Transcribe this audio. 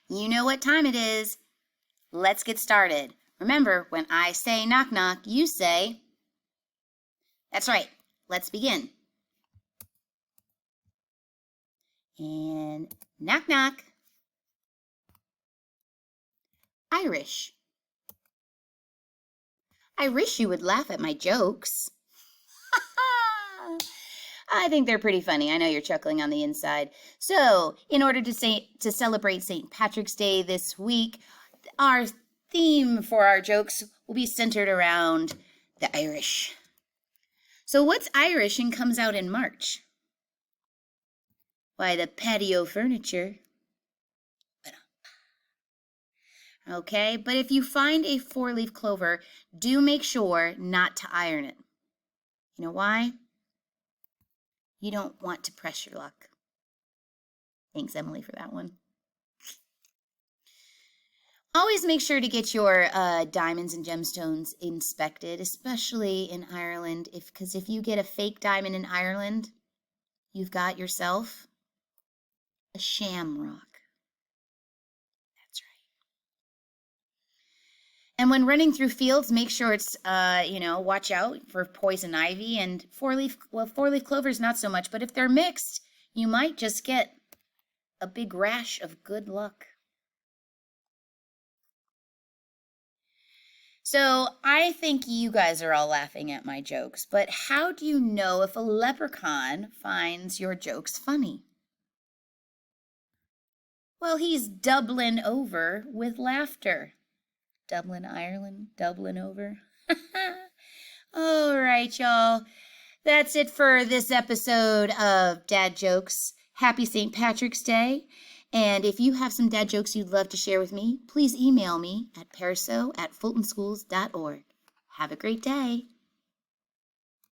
You know what time it is. Let's get started. Remember, when I say knock knock, you say, that's right, let's begin. And knock knock. Irish. I wish you would laugh at my jokes. I think they're pretty funny. I know you're chuckling on the inside. So, in order to celebrate St. Patrick's Day this week, our theme for our jokes will be centered around the Irish. So, what's Irish and comes out in March? Why, the patio furniture. Okay, but if you find a 4-leaf clover, do make sure not to iron it. You know why? You don't want to press your luck. Thanks, Emily, for that one. Always make sure to get your diamonds and gemstones inspected, especially in Ireland, because if you get a fake diamond in Ireland, you've got yourself a shamrock. That's right. And when running through fields, make sure it's, watch out for poison ivy and 4-leaf clovers, not so much, but if they're mixed, you might just get a big rash of good luck. So I think you guys are all laughing at my jokes, but how do you know if a leprechaun finds your jokes funny? Well, he's doubling over with laughter. Dublin, Ireland, doubling over. All right, y'all. That's it for this episode of Dad Jokes. Happy St. Patrick's Day. And if you have some dad jokes you'd love to share with me, please email me at perso@fultonschools.org. Have a great day.